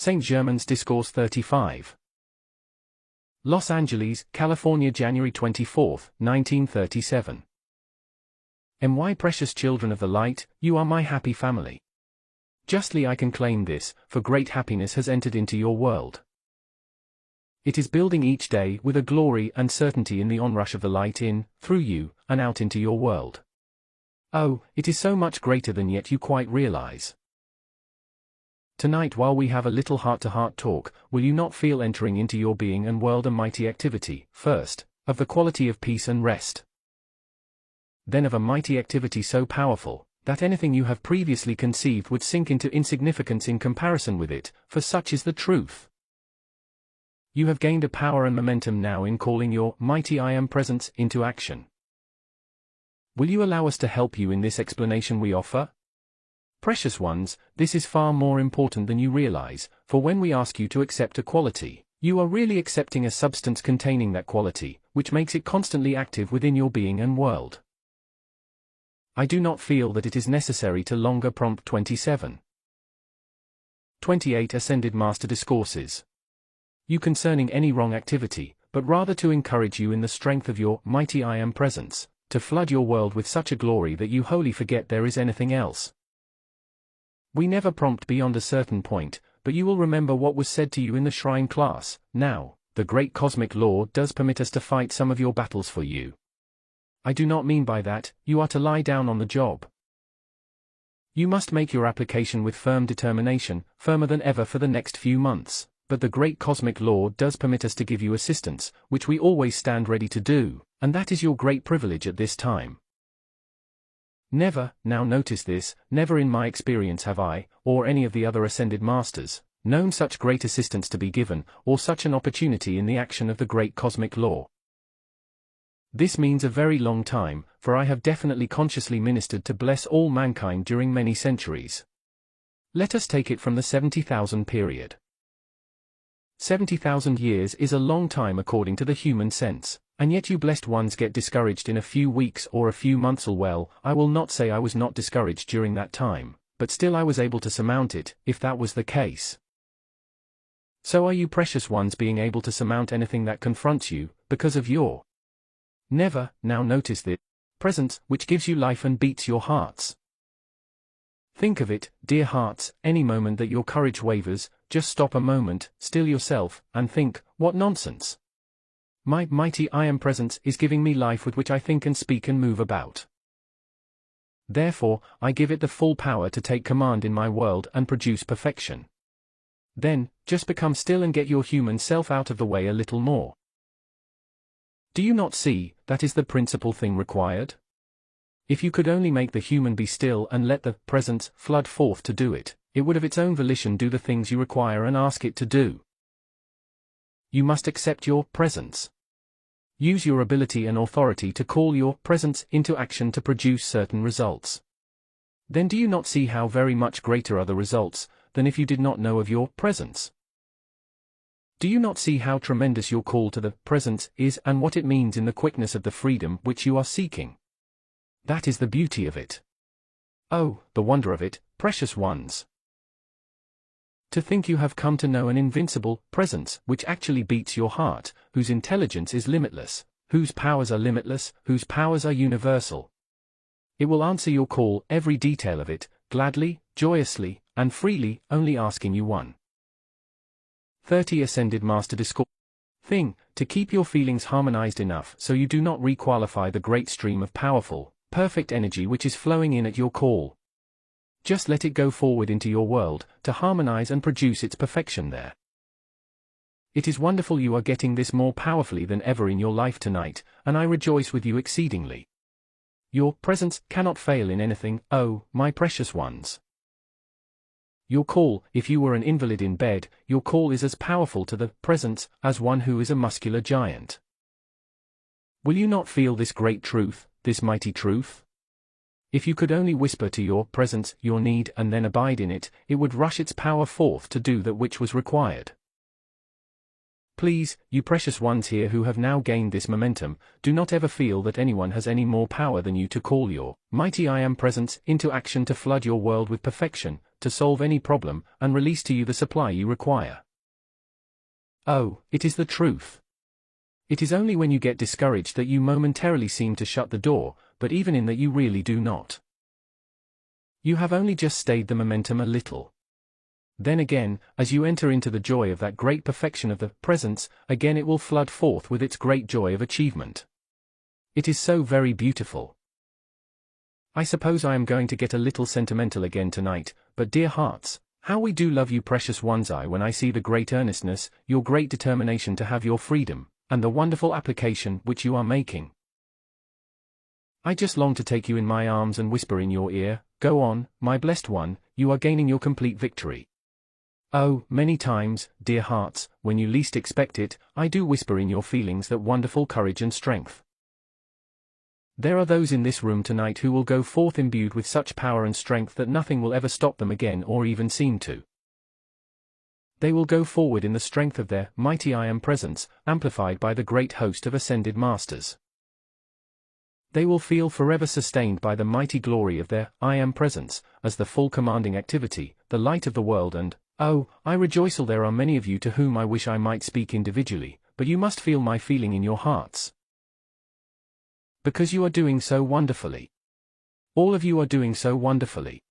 St. Germain's Discourse 35. Los Angeles, California, January 24, 1937. My precious children of the light, you are my happy family. Justly I can claim this, for great happiness has entered into your world. It is building each day with a glory and certainty in the onrush of the light in, through you, and out into your world. Oh, it is so much greater than yet you quite realize. Tonight, while we have a little heart-to-heart talk, will you not feel entering into your being and world a mighty activity, first, of the quality of peace and rest? Then of a mighty activity so powerful, that anything you have previously conceived would sink into insignificance in comparison with it, for such is the truth. You have gained a power and momentum now in calling your mighty I Am presence into action. Will you allow us to help you in this explanation we offer? Precious ones, this is far more important than you realize, for when we ask you to accept a quality, you are really accepting a substance containing that quality, which makes it constantly active within your being and world. I do not feel that it is necessary to longer prompt 27. 28 Ascended Master Discourses. You concerning any wrong activity, but rather to encourage you in the strength of your mighty I Am presence, to flood your world with such a glory that you wholly forget there is anything else. We never prompt beyond a certain point, but you will remember what was said to you in the shrine class. Now, the great cosmic law does permit us to fight some of your battles for you. I do not mean by that, you are to lie down on the job. You must make your application with firm determination, firmer than ever for the next few months, but the great cosmic law does permit us to give you assistance, which we always stand ready to do, and that is your great privilege at this time. Never, now notice this, never in my experience have I, or any of the other ascended masters, known such great assistance to be given, or such an opportunity in the action of the great cosmic law. This means a very long time, for I have definitely consciously ministered to bless all mankind during many centuries. Let us take it from the 70,000 period. 70,000 years is a long time according to the human sense. And yet you blessed ones get discouraged in a few weeks or a few months. Well, I will not say I was not discouraged during that time, but still I was able to surmount it, if that was the case. So are you precious ones being able to surmount anything that confronts you, because of your never, now notice this, presence, which gives you life and beats your hearts. Think of it, dear hearts, any moment that your courage wavers, just stop a moment, still yourself, and think, what nonsense. My mighty I Am presence is giving me life with which I think and speak and move about. Therefore, I give it the full power to take command in my world and produce perfection. Then, just become still and get your human self out of the way a little more. Do you not see, that is the principal thing required? If you could only make the human be still and let the presence flood forth to do it, it would of its own volition do the things you require and ask it to do. You must accept your presence. Use your ability and authority to call your presence into action to produce certain results. Then do you not see how very much greater are the results, than if you did not know of your presence? Do you not see how tremendous your call to the presence is and what it means in the quickness of the freedom which you are seeking? That is the beauty of it. Oh, the wonder of it, precious ones. To think you have come to know an invincible presence which actually beats your heart, whose intelligence is limitless, whose powers are limitless, whose powers are universal. It will answer your call, every detail of it, gladly, joyously, and freely, only asking you one. 30 Ascended Master Discourse. Thing, to keep your feelings harmonized enough so you do not requalify the great stream of powerful, perfect energy which is flowing in at your call. Just let it go forward into your world, to harmonize and produce its perfection there. It is wonderful you are getting this more powerfully than ever in your life tonight, and I rejoice with you exceedingly. Your presence cannot fail in anything, oh, my precious ones. Your call, if you were an invalid in bed, your call is as powerful to the presence as one who is a muscular giant. Will you not feel this great truth, this mighty truth? If you could only whisper to your presence your need and then abide in it, it would rush its power forth to do that which was required. Please, you precious ones here who have now gained this momentum, do not ever feel that anyone has any more power than you to call your mighty I Am presence into action to flood your world with perfection, to solve any problem, and release to you the supply you require. Oh, it is the truth. It is only when you get discouraged that you momentarily seem to shut the door, but even in that you really do not. You have only just stayed the momentum a little. Then again, as you enter into the joy of that great perfection of the presence, again it will flood forth with its great joy of achievement. It is so very beautiful. I suppose I am going to get a little sentimental again tonight, but dear hearts, how we do love you, precious ones, when I see the great earnestness, your great determination to have your freedom, and the wonderful application which you are making. I just long to take you in my arms and whisper in your ear, "Go on, my blessed one, you are gaining your complete victory." Oh, many times, dear hearts, when you least expect it, I do whisper in your feelings that wonderful courage and strength. There are those in this room tonight who will go forth imbued with such power and strength that nothing will ever stop them again or even seem to. They will go forward in the strength of their mighty I Am presence, amplified by the great host of ascended masters. They will feel forever sustained by the mighty glory of their I Am presence, as the full commanding activity, the light of the world, and, oh, I rejoice. There are many of you to whom I wish I might speak individually, but you must feel my feeling in your hearts. Because you are doing so wonderfully. All of you are doing so wonderfully.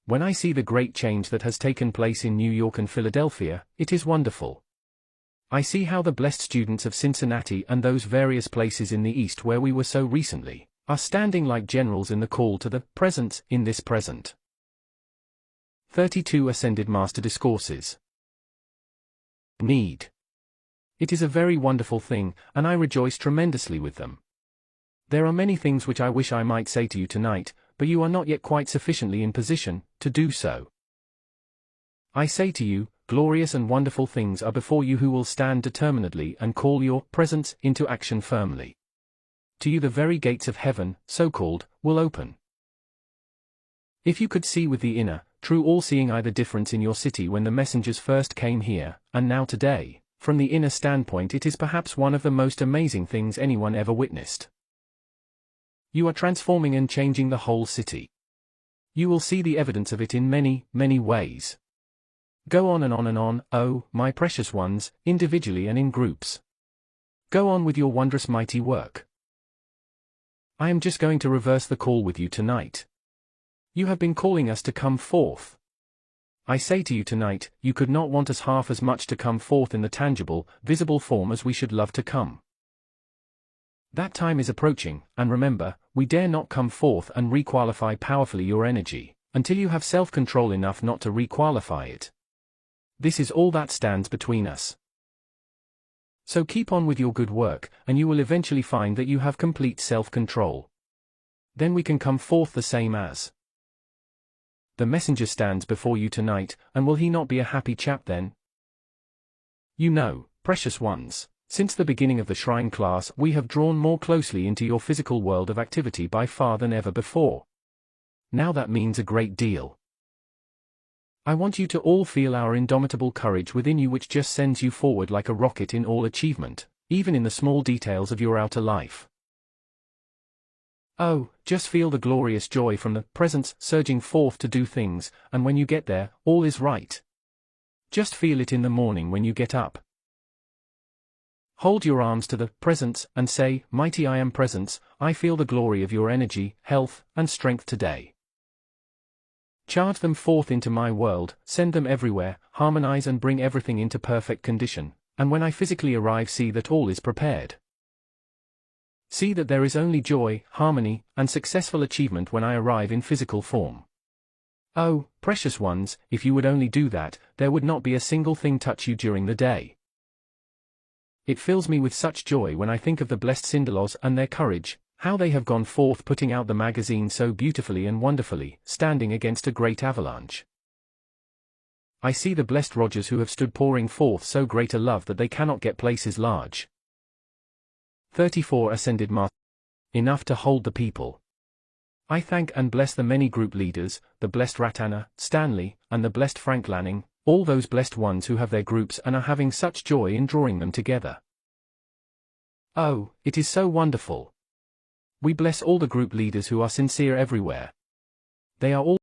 When I see the great change that has taken place in New York and Philadelphia, it is wonderful. I see how the blessed students of Cincinnati and those various places in the East where we were so recently, are standing like generals in the call to the presence in this present. 32 Ascended Master Discourses. Need. It is a very wonderful thing, and I rejoice tremendously with them. There are many things which I wish I might say to you tonight, but you are not yet quite sufficiently in position to do so. I say to you, glorious and wonderful things are before you who will stand determinedly and call your presence into action firmly. To you the very gates of heaven, so-called, will open. If you could see with the inner, true all-seeing eye the difference in your city when the messengers first came here, and now today, from the inner standpoint it is perhaps one of the most amazing things anyone ever witnessed. You are transforming and changing the whole city. You will see the evidence of it in many, many ways. Go on and on and on, oh, my precious ones, individually and in groups. Go on with your wondrous mighty work. I am just going to reverse the call with you tonight. You have been calling us to come forth. I say to you tonight, you could not want us half as much to come forth in the tangible, visible form as we should love to come. That time is approaching, and remember, we dare not come forth and requalify powerfully your energy, until you have self-control enough not to requalify it. This is all that stands between us. So keep on with your good work, and you will eventually find that you have complete self-control. Then we can come forth the same as. The messenger stands before you tonight, and will he not be a happy chap then? You know, precious ones, since the beginning of the shrine class we have drawn more closely into your physical world of activity by far than ever before. Now that means a great deal. I want you to all feel our indomitable courage within you which just sends you forward like a rocket in all achievement, even in the small details of your outer life. Oh, just feel the glorious joy from the presence surging forth to do things, and when you get there, all is right. Just feel it in the morning when you get up. Hold your arms to the presence and say, "Mighty I Am presence, I feel the glory of your energy, health, and strength today. Charge them forth into my world, send them everywhere, harmonize and bring everything into perfect condition, and when I physically arrive see that all is prepared. See that there is only joy, harmony, and successful achievement when I arrive in physical form. Oh, precious ones, if you would only do that, there would not be a single thing touch you during the day. It fills me with such joy when I think of the blessed Cinderlaws and their courage, how they have gone forth putting out the magazine so beautifully and wonderfully, standing against a great avalanche. I see the blessed Rogers who have stood pouring forth so great a love that they cannot get places large. 34 Ascended Master. Enough to hold the people. I thank and bless the many group leaders, the blessed Ratana, Stanley, and the blessed Frank Lanning, all those blessed ones who have their groups and are having such joy in drawing them together. Oh, it is so wonderful. We bless all the group leaders who are sincere everywhere. They are all